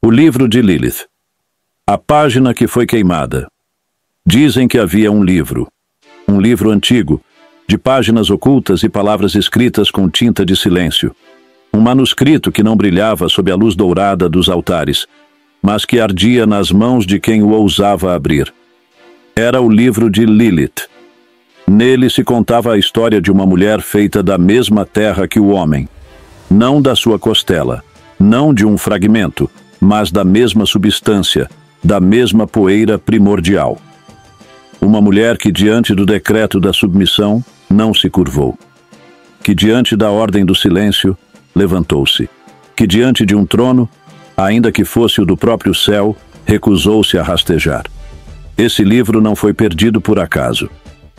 O livro de Lilith. A página que foi queimada. Dizem que havia um livro antigo, de páginas ocultas e palavras escritas com tinta de silêncio. Um manuscrito que não brilhava sob a luz dourada dos altares, mas que ardia nas mãos de quem o ousava abrir. Era o livro de Lilith. Nele se contava a história de uma mulher feita da mesma terra que o homem, não da sua costela, não de um fragmento, mas da mesma substância, da mesma poeira primordial. Uma mulher que diante do decreto da submissão não se curvou, que diante da ordem do silêncio levantou-se, que diante de um trono, ainda que fosse o do próprio céu, recusou-se a rastejar. Esse livro não foi perdido por acaso.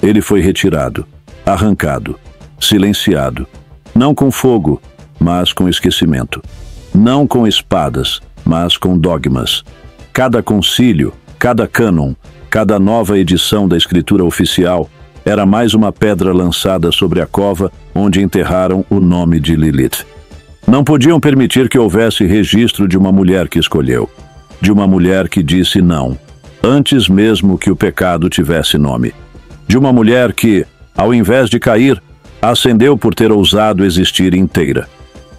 Ele foi retirado, arrancado, silenciado, não com fogo, mas com esquecimento, não com espadas, mas com dogmas. Cada concílio, cada cânon, cada nova edição da escritura oficial era mais uma pedra lançada sobre a cova onde enterraram o nome de Lilith. Não podiam permitir que houvesse registro de uma mulher que escolheu, de uma mulher que disse não, antes mesmo que o pecado tivesse nome, de uma mulher que, ao invés de cair, ascendeu por ter ousado existir inteira.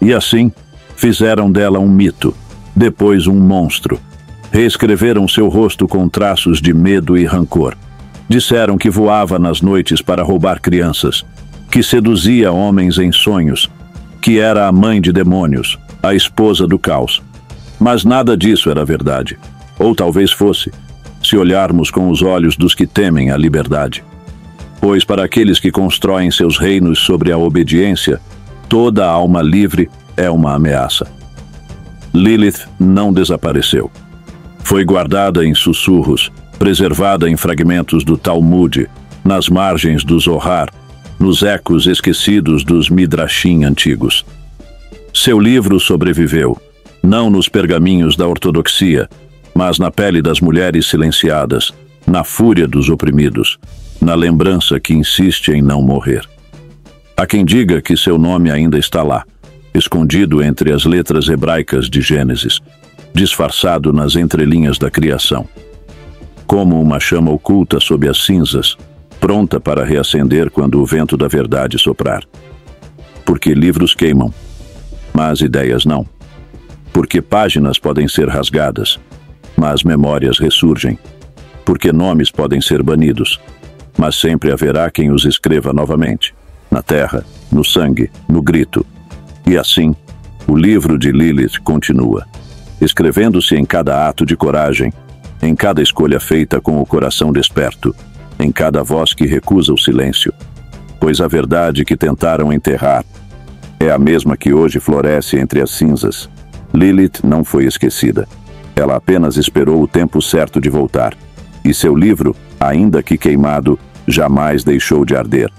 E assim, fizeram dela um mito, depois um monstro. Reescreveram seu rosto com traços de medo e rancor. Disseram que voava nas noites para roubar crianças, que seduzia homens em sonhos, que era a mãe de demônios, a esposa do caos. Mas nada disso era verdade. Ou talvez fosse, se olharmos com os olhos dos que temem a liberdade. Pois para aqueles que constroem seus reinos sobre a obediência, toda alma livre é uma ameaça. Lilith não desapareceu. Foi guardada em sussurros, preservada em fragmentos do Talmud, nas margens do Zohar, nos ecos esquecidos dos Midrashim antigos. Seu livro sobreviveu, não nos pergaminhos da ortodoxia, mas na pele das mulheres silenciadas, na fúria dos oprimidos, na lembrança que insiste em não morrer. Há quem diga que seu nome ainda está lá, escondido entre as letras hebraicas de Gênesis, disfarçado nas entrelinhas da criação. Como uma chama oculta sob as cinzas, pronta para reacender quando o vento da verdade soprar. Porque livros queimam, mas ideias não. Porque páginas podem ser rasgadas, mas memórias ressurgem. Porque nomes podem ser banidos, mas sempre haverá quem os escreva novamente, na terra, no sangue, no grito. E assim, o livro de Lilith continua, escrevendo-se em cada ato de coragem, em cada escolha feita com o coração desperto, em cada voz que recusa o silêncio, pois a verdade que tentaram enterrar é a mesma que hoje floresce entre as cinzas. Lilith não foi esquecida. Ela apenas esperou o tempo certo de voltar. E seu livro, ainda que queimado, jamais deixou de arder.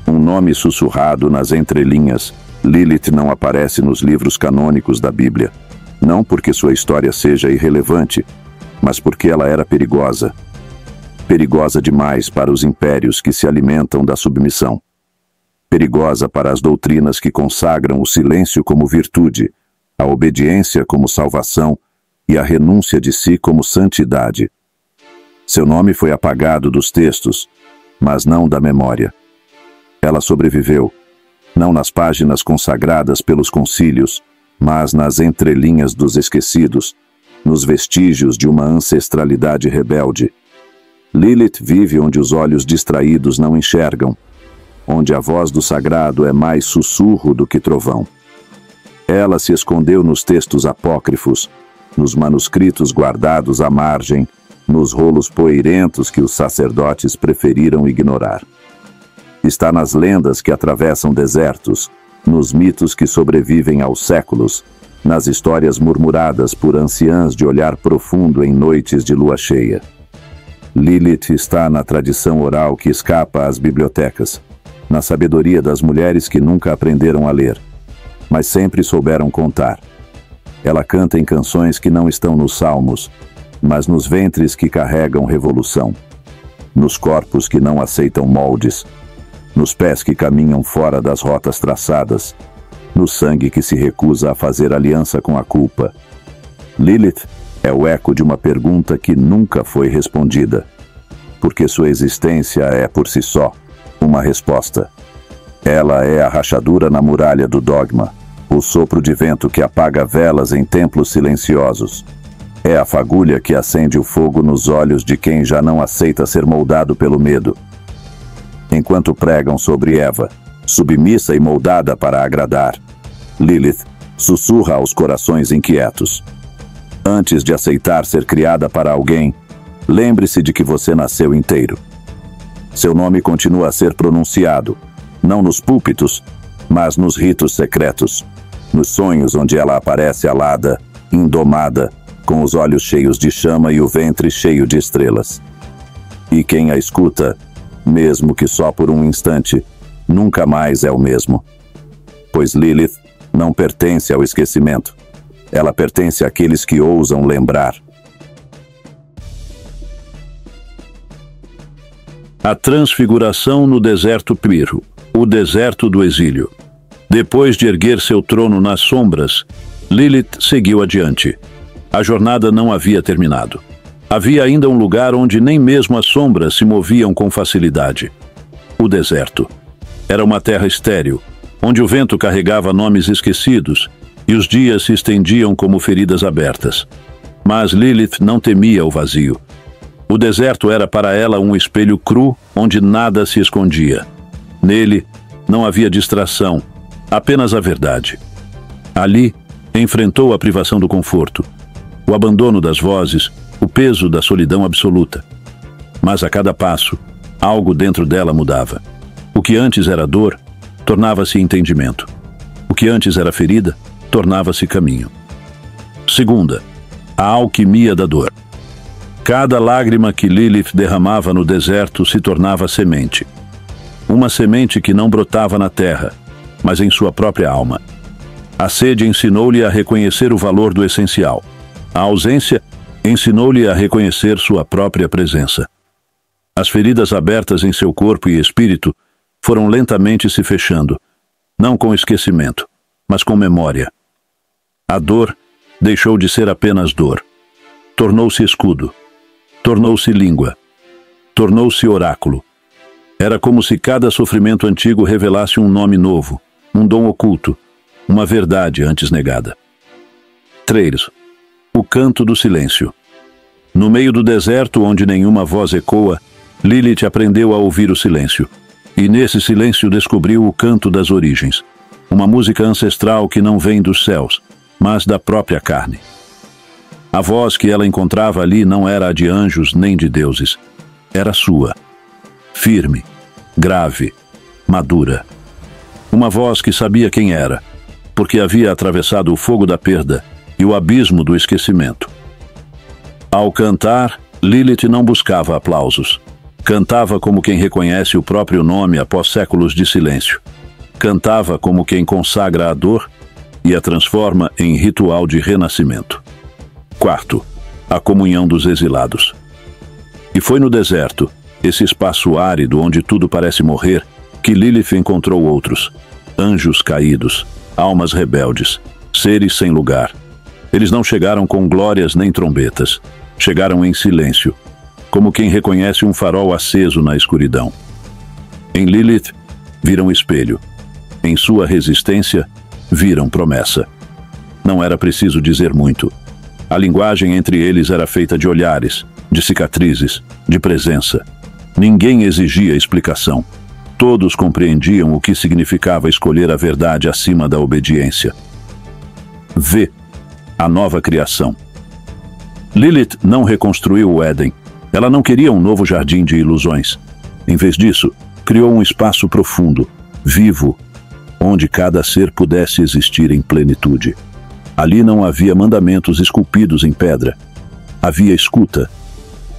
Um nome sussurrado nas entrelinhas, Lilith não aparece nos livros canônicos da Bíblia. Não porque sua história seja irrelevante, mas porque ela era perigosa. Perigosa demais para os impérios que se alimentam da submissão. Perigosa para as doutrinas que consagram o silêncio como virtude, a obediência como salvação e a renúncia de si como santidade. Seu nome foi apagado dos textos, mas não da memória. Ela sobreviveu, não nas páginas consagradas pelos concílios, mas nas entrelinhas dos esquecidos, nos vestígios de uma ancestralidade rebelde. Lilith vive onde os olhos distraídos não enxergam, onde a voz do sagrado é mais sussurro do que trovão. Ela se escondeu nos textos apócrifos, nos manuscritos guardados à margem, nos rolos poeirentos que os sacerdotes preferiram ignorar. Está nas lendas que atravessam desertos, nos mitos que sobrevivem aos séculos, nas histórias murmuradas por anciãs de olhar profundo em noites de lua cheia. Lilith está na tradição oral que escapa às bibliotecas, na sabedoria das mulheres que nunca aprenderam a ler, mas sempre souberam contar. Ela canta em canções que não estão nos salmos, mas nos ventres que carregam revolução, nos corpos que não aceitam moldes, nos pés que caminham fora das rotas traçadas, no sangue que se recusa a fazer aliança com a culpa. Lilith É o eco de uma pergunta que nunca foi respondida, porque sua existência é, por si só, uma resposta. Ela é a rachadura na muralha do dogma, o sopro de vento que apaga velas em templos silenciosos. É a fagulha que acende o fogo nos olhos de quem já não aceita ser moldado pelo medo. Enquanto pregam sobre Eva, submissa e moldada para agradar, Lilith sussurra aos corações inquietos. Antes de aceitar ser criada para alguém, lembre-se de que você nasceu inteiro. Seu nome continua a ser pronunciado, não nos púlpitos, mas nos ritos secretos, nos sonhos onde ela aparece alada, indomada, com os olhos cheios de chama e o ventre cheio de estrelas. E quem a escuta, mesmo que só por um instante, nunca mais é o mesmo. Pois Lilith não pertence ao esquecimento. Ela pertence àqueles que ousam lembrar. A transfiguração no deserto Piro, o deserto do exílio. Depois de erguer seu trono nas sombras, Lilith seguiu adiante. A jornada não havia terminado. Havia ainda um lugar onde nem mesmo as sombras se moviam com facilidade. O deserto. Era uma terra estéril, onde o vento carregava nomes esquecidos e os dias se estendiam como feridas abertas. Mas Lilith não temia o vazio. O deserto era para ela um espelho cru onde nada se escondia. Nele não havia distração, apenas a verdade. Ali, enfrentou a privação do conforto, o abandono das vozes, o peso da solidão absoluta. Mas a cada passo, algo dentro dela mudava. O que antes era dor, tornava-se entendimento. O que antes era ferida, tornava-se caminho. Segunda, a alquimia da dor. Cada lágrima que Lilith derramava no deserto se tornava semente. Uma semente que não brotava na terra, mas em sua própria alma. A sede ensinou-lhe a reconhecer o valor do essencial. A ausência ensinou-lhe a reconhecer sua própria presença. As feridas abertas em seu corpo e espírito foram lentamente se fechando, não com esquecimento, mas com memória. A dor deixou de ser apenas dor. Tornou-se escudo. Tornou-se língua. Tornou-se oráculo. Era como se cada sofrimento antigo revelasse um nome novo, um dom oculto, uma verdade antes negada. 3. O canto do silêncio. No meio do deserto, onde nenhuma voz ecoa, Lilith aprendeu a ouvir o silêncio. E nesse silêncio descobriu o canto das origens. Uma música ancestral que não vem dos céus, mas da própria carne. A voz que ela encontrava ali não era a de anjos nem de deuses. Era sua. Firme, grave, madura. Uma voz que sabia quem era, porque havia atravessado o fogo da perda e o abismo do esquecimento. Ao cantar, Lilith não buscava aplausos. Cantava como quem reconhece o próprio nome após séculos de silêncio. Cantava como quem consagra a dor e a transforma em ritual de renascimento. 4. A comunhão dos exilados. E foi no deserto, esse espaço árido onde tudo parece morrer, que Lilith encontrou outros. Anjos caídos, almas rebeldes, seres sem lugar. Eles não chegaram com glórias nem trombetas. Chegaram em silêncio, como quem reconhece um farol aceso na escuridão. Em Lilith, viram espelho. Em sua resistência, viram promessa. Não era preciso dizer muito. A linguagem entre eles era feita de olhares, de cicatrizes, de presença. Ninguém exigia explicação. Todos compreendiam o que significava escolher a verdade acima da obediência. V. A nova criação. Lilith não reconstruiu o Éden. Ela não queria um novo jardim de ilusões. Em vez disso, criou um espaço profundo, vivo, onde cada ser pudesse existir em plenitude. Ali não havia mandamentos esculpidos em pedra. Havia escuta.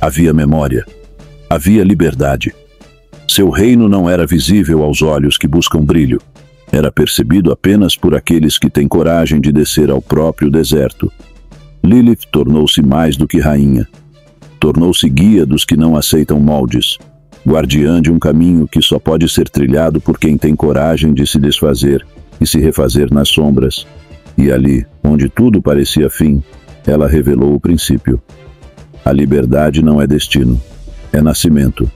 Havia memória. Havia liberdade. Seu reino não era visível aos olhos que buscam brilho. Era percebido apenas por aqueles que têm coragem de descer ao próprio deserto. Lilith tornou-se mais do que rainha. Tornou-se guia dos que não aceitam moldes, guardiã de um caminho que só pode ser trilhado por quem tem coragem de se desfazer e se refazer nas sombras. E ali, onde tudo parecia fim, Ela revelou o princípio. A liberdade não é destino, é nascimento.